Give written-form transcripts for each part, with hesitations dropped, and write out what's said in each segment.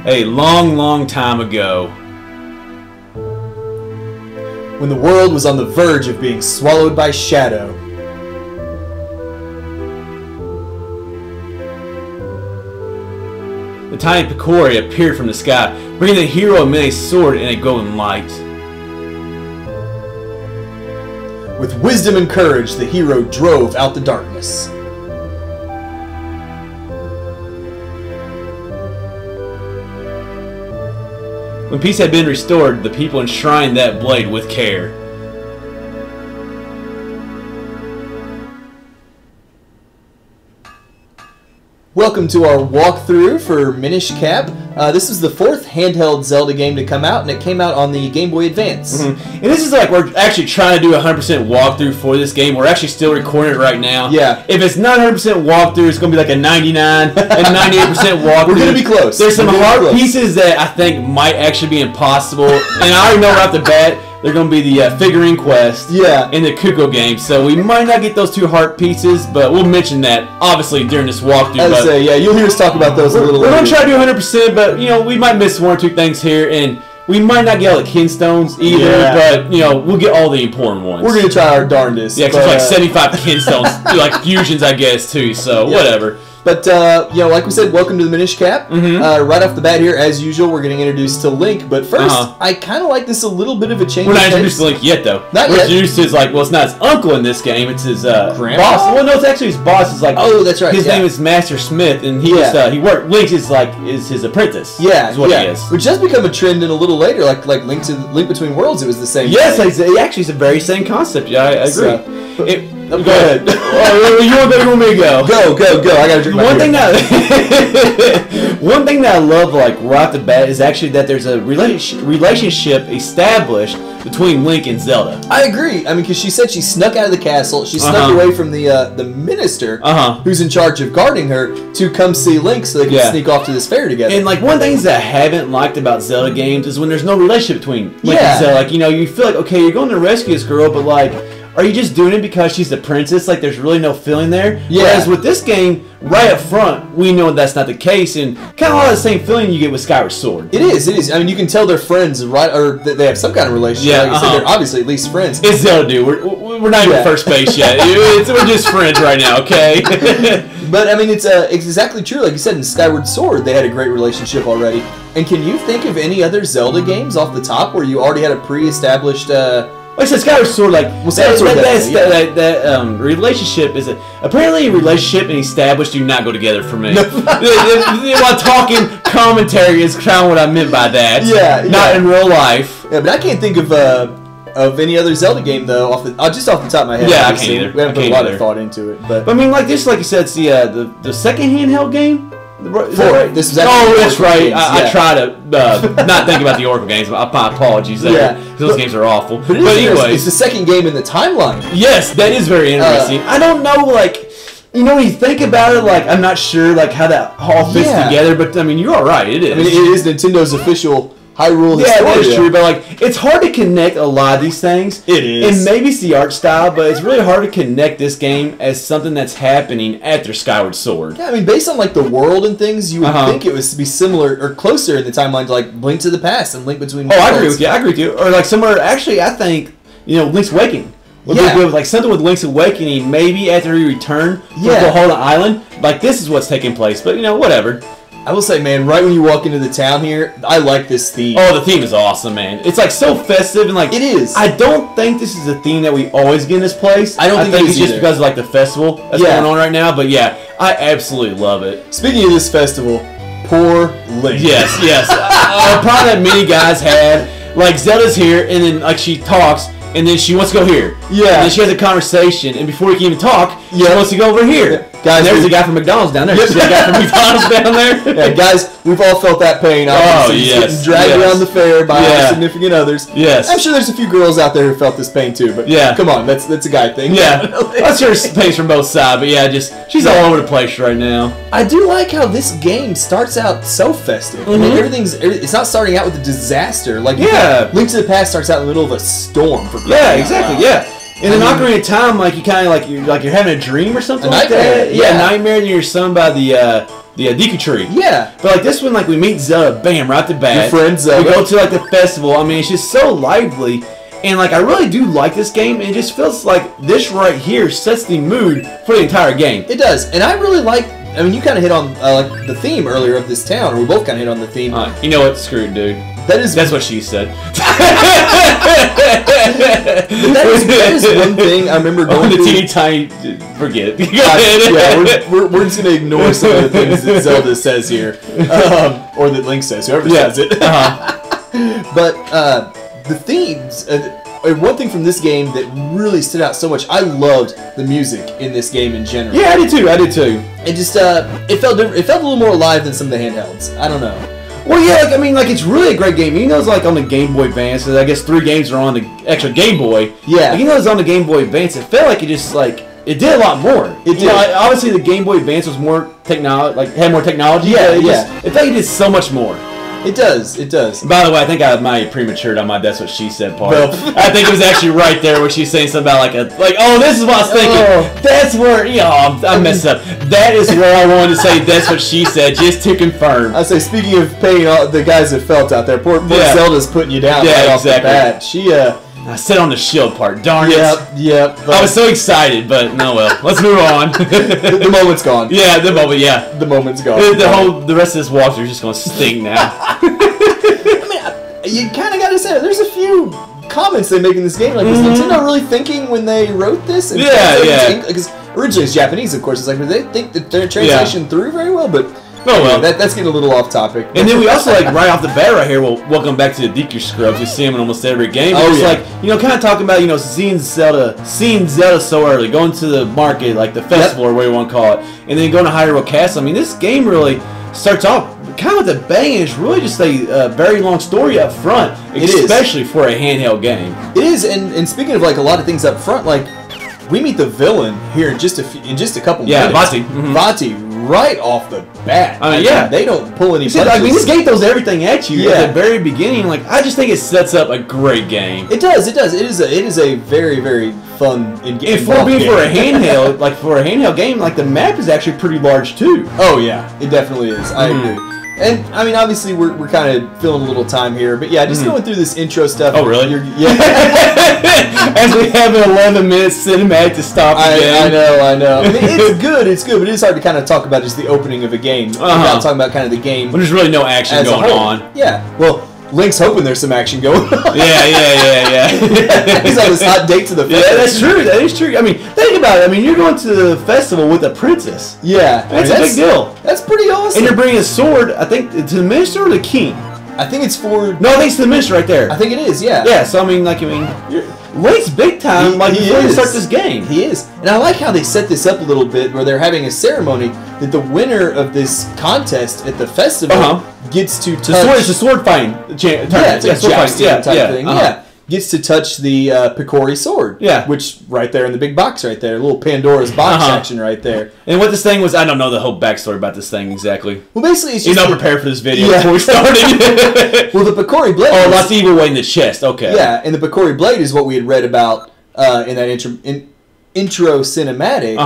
A long, long time ago. When the world was on the verge of being swallowed by shadow. The tiny Picori appeared from the sky, bringing the hero Minish sword and a golden light. With wisdom and courage, the hero drove out the darkness. When peace had been restored, the people enshrined that blade with care. Welcome to our walkthrough for Minish Cap. This is the 4th handheld Zelda game to come out, and it came out on the Game Boy Advance. And this is like, we're actually trying to do a 100% walkthrough for this game. We're actually still recording it right now. Yeah. If it's not 100% walkthrough, it's going to be like a 99 and 98% walkthrough. We're going to be close. There's some hard pieces that I think might actually be impossible, and I already know right off the bat, they're going to be the figurine quest and the Kuko game. So we might not get those 2 hard pieces, but we'll mention that obviously during this walkthrough. I would say, yeah, you'll hear us talk about those a little later. We're going to try to do 100%, but you know, we might miss 1 or 2 things here, and we might not get all the kinstones either, but you know, we'll get all the important ones. We're going to try our darndest. Yeah, because there's like 75 kinstones, like fusions, I guess, too, so whatever. But, you know, like we said, welcome to the Minish Cap. Right off the bat here, as usual, we're getting introduced to Link. But first, I kind of like this a little bit of a change. We're not introduced to Link yet, though. Not we're yet. introduced to his, like, well, it's not his uncle in this game. It's his grandpa? boss. Well, no, it's actually his boss. Is like, oh, that's right. His name is Master Smith, and he Link is like his apprentice. Yeah, is what he is. Which does become a trend in a little later, like Link Between Worlds. It was the same. Yes, actually, it's the very same concept. Yeah, I agree. Go ahead. You want me to go? Go. I gotta drink my beer. One thing that I love, like right off the bat, is actually that there's a relationship established between Link and Zelda. I agree. I mean, because she said she snuck out of the castle. She snuck away from the minister, who's in charge of guarding her, to come see Link so they can sneak off to this fair together. And like one of the things that I haven't liked about Zelda games is when there's no relationship between Link and Zelda. Like, you know, you feel like, okay, you're going to rescue this girl, but like, are you just doing it because she's the princess? Like, there's really no feeling there? Yeah. Whereas with this game, right up front, we know that's not the case, and kind of a lot of the same feeling you get with Skyward Sword. It is. I mean, you can tell they're friends, right? Or that they have some kind of relationship. Yeah, like I said, they're obviously at least friends. It's Zelda, dude. We're not even first base yet. We're just friends right now, okay? But, I mean, it's exactly true. Like you said, in Skyward Sword, they had a great relationship already. And can you think of any other Zelda games off the top where you already had a pre-established... Like I said, Skyward Sword, like, that relationship is apparently a relationship and established do not go together for me. While talking commentary is kind of what I meant by that. Not in real life. Yeah, but I can't think of any other Zelda game though, just off the top of my head. Yeah, I can't either. We haven't put a lot of thought into it, but I mean, like this, like you said, it's the second handheld game. Is that right? This is that's right. I try to not think about the Oracle games. My apologies there. Because those games are awful. But anyway, it's the second game in the timeline. Yes, that is very interesting. I don't know, like, you know, when you think about it, like, I'm not sure, like, how that all fits together. But I mean, you're all right. It is. I mean, it is Nintendo's official Hyrule Castle. Yeah, that is true, but like, it's hard to connect a lot of these things. It is. And maybe it's the art style, but it's really hard to connect this game as something that's happening after Skyward Sword. Yeah, I mean, based on like the world and things, you would think it was to be similar or closer in the timeline to like Link to the Past and Link Between Worlds. Oh, I agree with you. Or like somewhere, actually, I think, you know, Link's Awakening. Like something with Link's Awakening, maybe after he returned to Koholint Island. Like, this is what's taking place, but you know, whatever. I will say, man, right when you walk into the town here, I like this theme. Oh, the theme is awesome, man. It's like so festive and like it is. I don't think this is a theme that we always get in this place. I don't think it's just because of like the festival that's going on right now. But yeah, I absolutely love it. Speaking of this festival, poor Link. Yes. A problem that many guys had. Like, Zelda's here, and then like she talks, and then she wants to go here. Yeah. And then she has a conversation, and before he can even talk, she wants to go over here. Guys, there's a guy from McDonald's down there. See a guy from McDonald's down there? Yeah, guys, we've all felt that pain. Obviously, getting dragged around the fair by our significant others. Yes. I'm sure there's a few girls out there who felt this pain too, but come on, that's a guy thing. Yeah. I'm sure it's pain from both sides, but yeah, she's all over the place right now. I do like how this game starts out so festive. I mean, it's not starting out with a disaster. Like, Link to the Past starts out in the middle of a storm. Yeah. In an Ocarina of Time, like you kind of like you're having a dream or something like that. Yeah, nightmare, and you're summoned by the the Deku Tree. Yeah. But like this one, like we meet Zelda, bam, right off the bat. Your friend Zelda. We go to like the festival. I mean, it's just so lively. And like I really do like this game, and it just feels like this right here sets the mood for the entire game. It does, and I really like. I mean, you kind of hit on like the theme earlier of this town, or we both kind of hit on the theme. You know what? Screw it, dude. That's what she said. that is one thing I remember going the through. teeny tiny. Forget it. Yeah, we're just gonna ignore some of the things that Zelda says here, or that Link says, whoever says it. But the themes. One thing from this game that really stood out so much, I loved the music in this game in general. Yeah, I did too. It just it felt different. It felt a little more alive than some of the handhelds. I don't know. Well, yeah, like, I mean, like it's really a great game. Even though it's like on the Game Boy Advance, and I guess 3 games are on the extra Game Boy. Yeah. Like, even though it's on the Game Boy Advance, it felt like it just like it did a lot more. It did. You know, obviously the Game Boy Advance was more technology, like had more technology. Yeah, it felt like it did so much more. It does. It does. By the way, I think I might have prematured on my "That's What She Said" part. Well, I think it was actually right there where she's saying something about oh, this is what I was thinking. Oh. That's where I messed up. That is where I wanted to say "That's what she said" just to confirm. I say, speaking of paying all the guys that felt out there, poor Zelda's putting you down right off the bat. She I said on the shield part. Darn it. Yep. I was so excited, but no, well, let's move on. the moment's gone. Yeah, the moment. Yeah, the moment's gone. The rest of this walkthrough is just gonna stink now. I mean, you kind of got to say there's a few comments they make in this game. Like, was Nintendo really thinking when they wrote this? And because originally it's Japanese, of course. It's like, they think that their translation through very well, but. Oh well, that's getting a little off topic. And then we also right off the bat right here. Well, welcome back to the Deku Scrubs. We see them in almost every game. Oh, it's kind of talking about seeing Zelda so early, going to the market, like the festival or whatever you want to call it, and then going to Hyrule Castle. I mean, this game really starts off kind of with a bang, and it's really just a very long story up front, especially for a handheld game. It is, and speaking of like a lot of things up front, like we meet the villain here in just a couple minutes. Yeah, Vati. Vati. Right off the bat. I mean, they don't pull any punches. I mean, this game throws everything at you at the very beginning. Like, I just think it sets up a great game. It does. It is a very, very fun and for a handheld game, like the map is actually pretty large too. Oh yeah, it definitely is. I agree. And I mean, obviously, we're kind of filling a little time here, but yeah, just going through this intro stuff. Oh really? As we have an 11-minute cinematic to stop again. I know. I mean, it's good, but it is hard to kind of talk about just the opening of a game. Without talking about kind of the game. When there's really no action going on. Yeah. Well, Link's hoping there's some action going on. Yeah. He's on this hot date to the festival. Yeah, that's true. That is true. I mean, think about it. I mean, you're going to the festival with a princess. Yeah. That's a big deal. That's pretty awesome. And you're bringing a sword, I think, to the minister or the king? I think it's for... No, I think it's the minister right there. I think it is, yeah. Yeah, so I mean, Link's big time, before you start this game. He is. And I like how they set this up a little bit, where they're having a ceremony that the winner of this contest at the festival gets to touch... It's a sword fighting tournament. Yeah, it's like a jousting type thing. Yeah. Gets to touch the Picori sword. Yeah. Which, right there in the big box right there. A little Pandora's box action right there. And what this thing was, I don't know the whole backstory about this thing exactly. Well, basically, it's just... You're not prepared for this video before we started. Well, the Picori blade... Oh, lots of evil way in the chest. Okay. Yeah, and the Picori blade is what we had read about in that intro cinematic,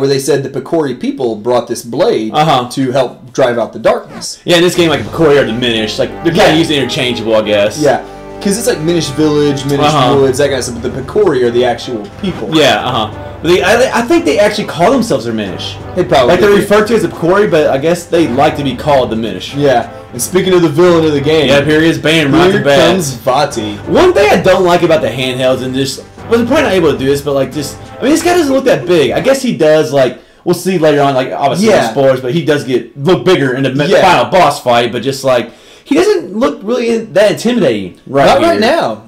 where they said the Picori people brought this blade to help drive out the darkness. Yeah, in this game, like Picori are the Minish. Like, they're kind of used interchangeable, I guess. Yeah. Because it's like Minish Village, Minish Woods, that kind of stuff, but the Picori are the actual people. Yeah, But I think they actually call themselves their Minish. They probably they're referred to as the Picori, but I guess they like to be called the Minish. Yeah. And speaking of the villain of the game... Yeah, here he is, bam, right off the bat. Here comes Vati. One thing I don't like about the handhelds, and just... Well, I'm probably not able to do this, but like just... I mean, this guy doesn't look that big. I guess he does, like... We'll see later on, like, obviously no spoilers, but he does look bigger in the final boss fight, but just like... He doesn't look really that intimidating Not right now.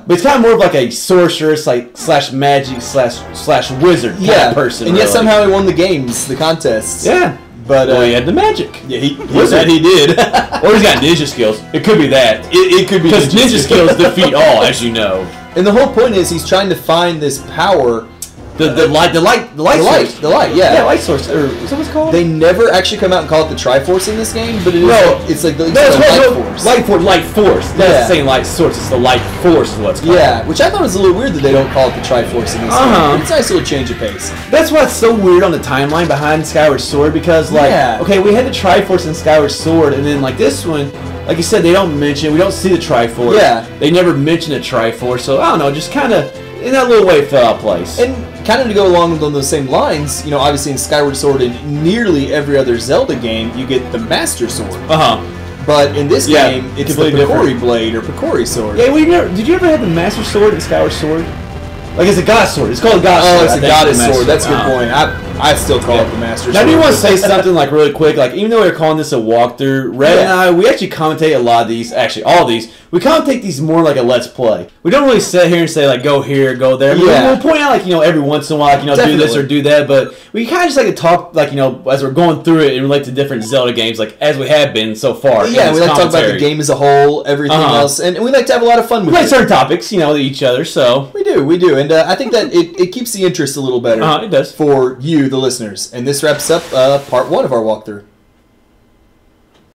But it's kind of more of like a sorceress, like slash magic slash wizard kind of person. And yet somehow he won the games, the contests. Yeah. But he had the magic. Yeah, he did. Or he's got ninja skills. It could be that. It could be because ninja skills defeat all, as you know. And the whole point is he's trying to find this power The light source. The light, yeah. Yeah, light source. Or is that what it's called? They never actually come out and call it the Triforce in this game, but it's like the Light Force. That's the same light source. It's the Light Force is what it's called. Yeah, which I thought was a little weird that they don't call it the Triforce in this game. It's a nice little change of pace. That's what's so weird on the timeline behind Skyward Sword, because okay, we had the Triforce in Skyward Sword, and then like this one, like you said, they don't mention, we don't see the Triforce. Yeah. They never mention a Triforce, so I don't know, just kind of in that little way it fell out of place. And kind of to go along on those same lines, obviously in Skyward Sword and nearly every other Zelda game, you get the Master Sword. But in this game, it's the Picori Blade or Picori Sword. Yeah, did you ever have the Master Sword in Skyward Sword? Like it's a Goddess Sword. It's called a Goddess Sword. Oh, it's a Goddess Sword. That's a good point. I still call it the Master Sword. Now, do you want to say something like really quick? Like, even though we're calling this a walkthrough, Red and I, we actually commentate a lot of these. Actually, all of these. We commentate these more like a Let's Play. We don't really sit here and say like, go here, go there. We'll point out like, every once in a while, like, do this or do that. But we kind of just like to talk like, as we're going through it and relate to different Zelda games, like as we have been so far. Yeah, we like to talk about the game as a whole, everything else, and we like to have a lot of fun with it. We like certain topics, with each other. So we do, and I think that it keeps the interest a little better. It does for you, the listeners. And this wraps up part 1 of our walkthrough.